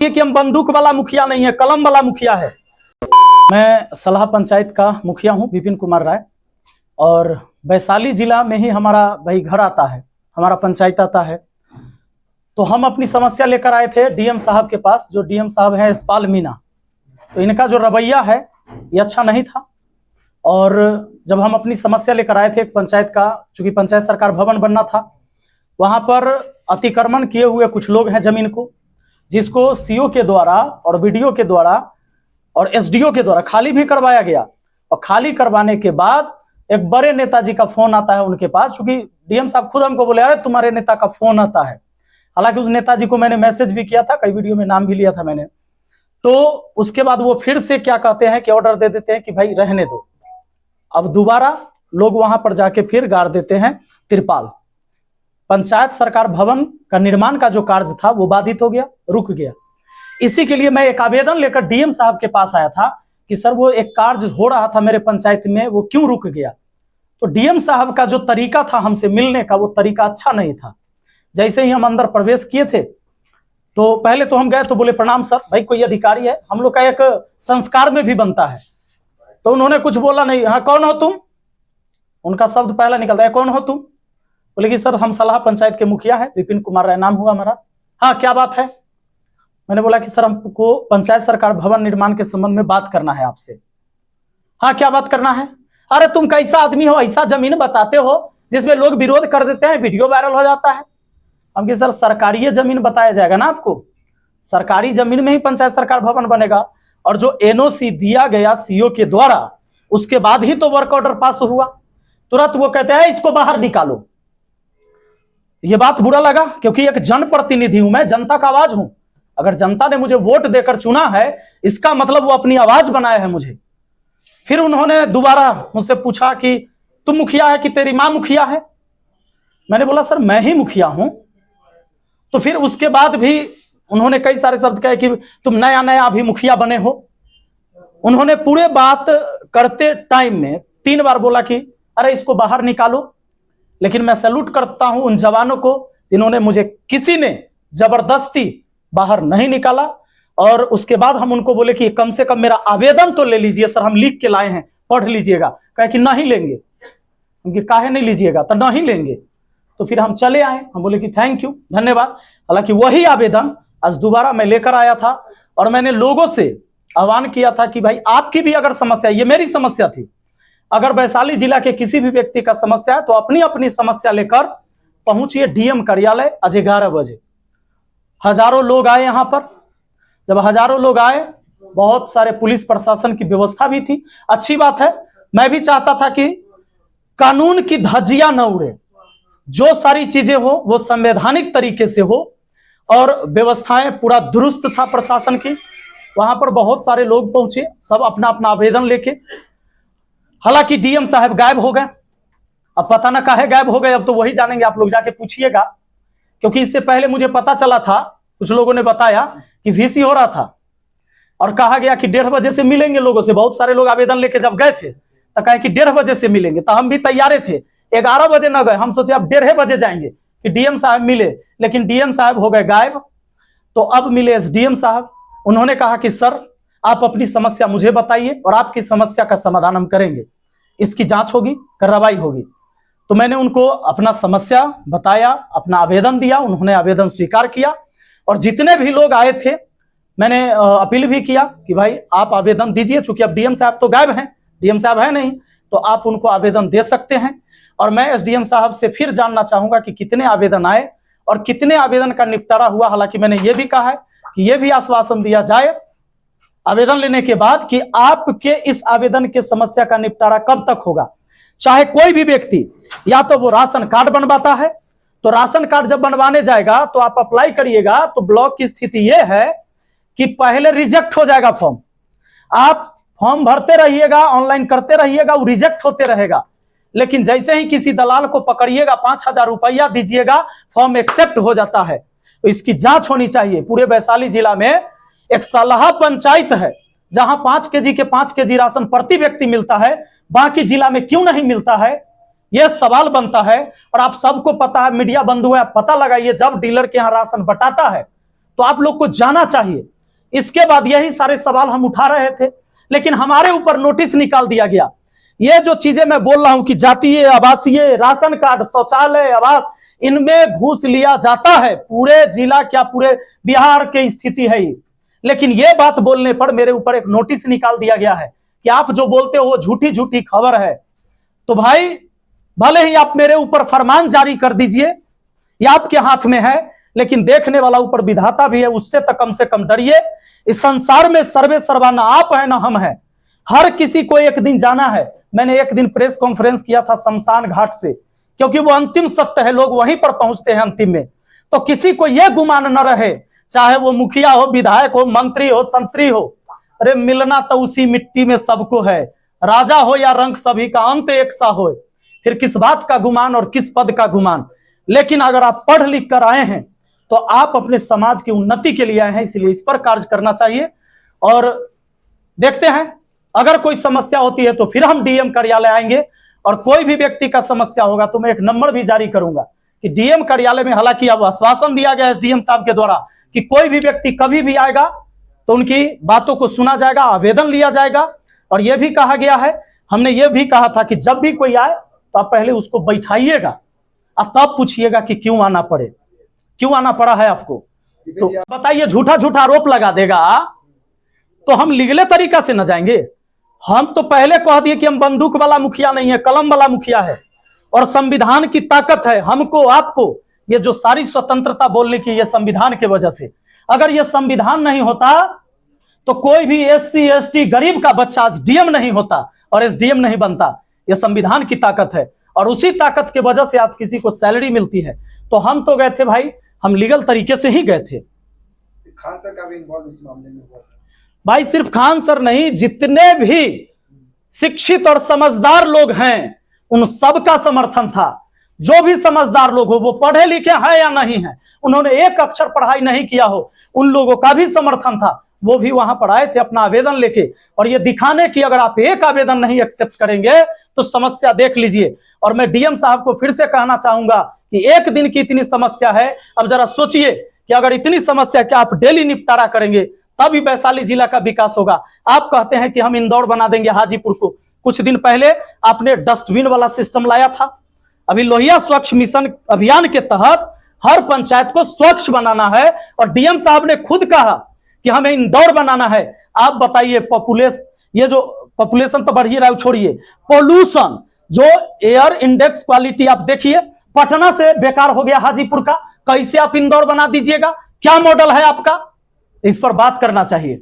कि हम बंदूक वाला मुखिया नहीं है, कलम वाला मुखिया है। मैं सलाह पंचायत का मुखिया हूं, विपिन कुमार राय, और वैशाली जिला में ही हमारा भाई घर आता है, हमारा पंचायत आता है। तो हम अपनी समस्या लेकर आए थे डीएम साहब के पास, जो डीएम साहब है यशपाल मीणा। तो इनका जो रवैया है ये अच्छा नहीं था, और जब हम अपनी समस्या लेकर आए थे पंचायत का, चूंकि पंचायत सरकार भवन बनना था, वहां पर अतिक्रमण किए हुए कुछ लोग हैं जमीन को, जिसको सीओ के द्वारा और बीडीओ के द्वारा और एसडीओ के द्वारा खाली भी करवाया गया। और खाली करवाने के बाद एक बड़े नेताजी का फोन आता है उनके पास, क्योंकि डीएम साहब खुद हमको बोले अरे तुम्हारे नेता का फोन आता है। हालांकि उस नेताजी को मैंने मैसेज भी किया था, कई वीडियो में नाम भी लिया था मैंने। तो उसके बाद वो फिर से क्या कहते हैं कि ऑर्डर दे देते हैं कि भाई रहने दो। अब दोबारा लोग वहां पर जाके फिर गाड़ देते हैं तिरपाल। पंचायत सरकार भवन का निर्माण का जो कार्य था वो बाधित हो गया, रुक गया। इसी के लिए मैं एक आवेदन लेकर डीएम साहब के पास आया था कि सर वो एक कार्य हो रहा था मेरे पंचायत में, वो क्यों रुक गया। तो डीएम साहब का जो तरीका था हमसे मिलने का, वो तरीका अच्छा नहीं था। जैसे ही हम अंदर प्रवेश किए थे तो पहले तो हम गए तो बोले प्रणाम सर, भाई कोई अधिकारी है, हम लोग का एक संस्कार में भी बनता है। तो उन्होंने कुछ बोला नहीं। हाँ कौन हो तुम, उनका शब्द पहला निकलता है, कौन हो तुम। बोले कि सर हम सलाह पंचायत के मुखिया है, विपिन कुमार राय नाम हुआ हमारा। हाँ क्या बात है। मैंने बोला कि सर हमको पंचायत सरकार भवन निर्माण के संबंध में बात करना है आपसे। हाँ क्या बात करना है। अरे तुम कैसा आदमी हो, ऐसा जमीन बताते हो जिसमें लोग विरोध कर देते हैं, वीडियो वायरल हो जाता है। हम कि सर सरकारी जमीन बताया जाएगा ना आपको, सरकारी जमीन में ही पंचायत सरकार भवन बनेगा, और जो एनओसी दिया गया सीओ के द्वारा उसके बाद ही तो वर्क ऑर्डर पास हुआ। तुरंत वो कहते हैं इसको बाहर निकालो। ये बात बुरा लगा, क्योंकि एक जनप्रतिनिधि हूं मैं, जनता का आवाज हूं। अगर जनता ने मुझे वोट देकर चुना है, इसका मतलब वो अपनी आवाज बनाया है मुझे। फिर उन्होंने दोबारा मुझसे पूछा कि तुम मुखिया है कि तेरी मां मुखिया है। मैंने बोला सर मैं ही मुखिया हूं। तो फिर उसके बाद भी उन्होंने कई सारे शब्द कहे कि तुम नया नया अभी मुखिया बने हो। उन्होंने पूरे बात करते टाइम में 3 बार बोला कि अरे इसको बाहर निकालो। लेकिन मैं सैल्यूट करता हूं उन जवानों को जिन्होंने मुझे, किसी ने जबरदस्ती बाहर नहीं निकाला। और उसके बाद हम उनको बोले कि कम से कम मेरा आवेदन तो ले लीजिए सर, हम लिख के लाए हैं, पढ़ लीजिएगा। कहे कि नहीं लेंगे। उनके काहे नहीं लीजिएगा, तो नहीं लेंगे। तो फिर हम चले आए, हम बोले कि थैंक यू, धन्यवाद। हालांकि वही आवेदन आज दोबारा मैं लेकर आया था, और मैंने लोगों से आह्वान किया था कि भाई आपकी भी अगर समस्या, ये मेरी समस्या थी, अगर वैशाली जिला के किसी भी व्यक्ति का समस्या है तो अपनी अपनी समस्या लेकर पहुंचिए डीएम कार्यालय आज 11 बजे। हजारों लोग आए यहां पर। जब हजारों लोग आए, बहुत सारे पुलिस प्रशासन की व्यवस्था भी थी, अच्छी बात है। मैं भी चाहता था कि कानून की धज्जियां न उड़े, जो सारी चीजें हो वो संवैधानिक तरीके से हो, और व्यवस्थाएं पूरा दुरुस्त था प्रशासन की। वहां पर बहुत सारे लोग पहुंचे, सब अपना अपना आवेदन लेके। हालांकि डीएम साहब गायब हो गए। अब पता ना काहे गायब हो गए, अब तो वही जानेंगे, आप लोग जाके पूछिएगा। क्योंकि इससे पहले मुझे पता चला था, कुछ लोगों ने बताया कि वीसी हो रहा था, और कहा गया कि 1:30 बजे से मिलेंगे लोगों से। बहुत सारे लोग आवेदन लेके जब गए थे तो कहे कि 1:30 बजे से मिलेंगे, तो हम भी तैयार थे। 11 बजे न गए, हम सोचे अब 1:30 बजे जाएंगे कि डीएम साहब मिले, लेकिन डीएम साहब हो गए गायब। तो अब मिले एसडीएम साहब। उन्होंने कहा कि सर आप अपनी समस्या मुझे बताइए, और आपकी समस्या का समाधान हम करेंगे, इसकी जांच होगी, कार्रवाई होगी। तो मैंने उनको अपना समस्या बताया, अपना आवेदन दिया, उन्होंने आवेदन स्वीकार किया। और जितने भी लोग आए थे मैंने अपील भी किया कि भाई आप आवेदन दीजिए, चूंकि अब डीएम साहब तो गायब हैं, डीएम साहब है नहीं, तो आप उनको आवेदन दे सकते हैं। और मैं एसडीएम साहब से फिर जानना चाहूंगा कि कितने आवेदन आए और कितने आवेदन का निपटारा हुआ। हालांकि मैंने ये भी कहा है कि यह भी आश्वासन दिया जाए आवेदन लेने के बाद कि आपके इस आवेदन के समस्या का निपटारा कब तक होगा। चाहे कोई भी व्यक्ति, या तो वो राशन कार्ड बनवाता है, तो राशन कार्ड जब बनवाने जाएगा तो आप अप्लाई करिएगा, तो ब्लॉक की स्थिति यह है कि पहले रिजेक्ट हो जाएगा फॉर्म। आप फॉर्म भरते रहिएगा, ऑनलाइन करते रहिएगा, वो रिजेक्ट होते रहेगा। लेकिन जैसे ही किसी दलाल को पकड़िएगा, 5000 रुपया दीजिएगा, फॉर्म एक्सेप्ट हो जाता है। तो इसकी जांच होनी चाहिए। पूरे वैशाली जिला में एक सलाह पंचायत है जहां 5 केजी के 5 केजी राशन प्रति व्यक्ति मिलता है, बाकी जिला में क्यों नहीं मिलता है, यह सवाल बनता है। और आप सबको पता है, मीडिया बंधु है, आप पता लगाइए, जब डीलर के यहां राशन बटाता है तो आप लोग को जाना चाहिए। इसके बाद यही सारे सवाल हम उठा रहे थे, लेकिन हमारे ऊपर नोटिस निकाल दिया गया। ये जो चीजें मैं बोल रहा हूं कि जातीय, आवासीय, राशन कार्ड, शौचालय, आवास, इनमें घूस लिया जाता है। पूरे जिला क्या पूरे बिहार की स्थिति है ये। लेकिन ये बात बोलने पर मेरे ऊपर एक नोटिस निकाल दिया गया है कि आप जो बोलते हो वो झूठी झूठी खबर है। तो भाई भले ही आप मेरे ऊपर फरमान जारी कर दीजिए, ये आपके हाथ में है, लेकिन देखने वाला ऊपर विधाता भी है, उससे तो कम से कम डरिए। इस संसार में सर्वे सर्वा ना आप है ना हम है, हर किसी को एक दिन जाना है। मैंने एक दिन प्रेस कॉन्फ्रेंस किया था शमशान घाट से, क्योंकि वो अंतिम सत्य है, लोग वहीं पर पहुंचते हैं अंतिम में। तो किसी को यह गुमान न रहे, चाहे वो मुखिया हो, विधायक हो, मंत्री हो, संतरी हो, अरे मिलना तो उसी मिट्टी में सबको है। राजा हो या रंक, सभी का अंत एक सा हो। फिर किस बात का गुमान और किस पद का गुमान। लेकिन अगर आप पढ़ लिख कर आए हैं तो आप अपने समाज की उन्नति के लिए आए हैं, इसलिए इस पर कार्य करना चाहिए। और देखते हैं अगर कोई समस्या होती है तो फिर हम डीएम कार्यालय आएंगे, और कोई भी व्यक्ति का समस्या होगा तो मैं एक नंबर भी जारी करूंगा कि डीएम कार्यालय में, हालांकि अब आश्वासन दिया गया एसडीएम साहब के द्वारा कि कोई भी व्यक्ति कभी भी आएगा तो उनकी बातों को सुना जाएगा, आवेदन लिया जाएगा। और यह भी कहा गया है, हमने यह भी कहा था कि जब भी कोई आए तो आप पहले उसको बैठाइएगा और तब पूछिएगा कि क्यों आना पड़े, क्यों आना पड़ा है आपको। तो बताइए, झूठा झूठा आरोप लगा देगा तो हम लीगल तरीका से न जाएंगे। हम तो पहले कह दिए कि हम बंदूक वाला मुखिया नहीं है, कलम वाला मुखिया है, और संविधान की ताकत है हमको आपको। ये जो सारी स्वतंत्रता बोलने की, ये संविधान के वजह से। अगर ये संविधान नहीं होता तो कोई भी एससी एसटी गरीब का बच्चा आज डीएम नहीं होता और एसडीएम नहीं बनता। ये संविधान की ताकत है, और उसी ताकत के वजह से आज किसी को सैलरी मिलती है। तो हम तो गए थे भाई, हम लीगल तरीके से ही गए थे। खान सर का भी इन्वॉल्व इस मामले में हुआ था भाई, सिर्फ खान सर नहीं, जितने भी शिक्षित और समझदार लोग हैं उन सबका समर्थन था। जो भी समझदार लोग हो, वो पढ़े लिखे हैं या नहीं है, उन्होंने एक अक्षर पढ़ाई नहीं किया हो, उन लोगों का भी समर्थन था। वो भी वहां पर आए थे अपना आवेदन लेके, और ये दिखाने की अगर आप एक आवेदन नहीं एक्सेप्ट करेंगे तो समस्या देख लीजिए। और मैं डीएम साहब को फिर से कहना चाहूंगा कि एक दिन की इतनी समस्या है, अब जरा सोचिए कि अगर इतनी समस्या क्या आप डेली निपटारा करेंगे तभी वैशाली जिला का विकास होगा। आप कहते हैं कि हम इंदौर बना देंगे हाजीपुर को। कुछ दिन पहले आपने डस्टबिन वाला सिस्टम लाया था। अभी लोहिया स्वच्छ मिशन अभियान के तहत हर पंचायत को स्वच्छ बनाना है, और डीएम साहब ने खुद कहा कि हमें इंदौर बनाना है। आप बताइए, ये जो पॉपुलेशन तो बढ़ ही रहा है, छोड़िए पोल्यूशन, जो एयर इंडेक्स क्वालिटी आप देखिए, पटना से बेकार हो गया हाजीपुर का, कैसे आप इंदौर बना दीजिएगा? क्या मॉडल है आपका? इस पर बात करना चाहिए।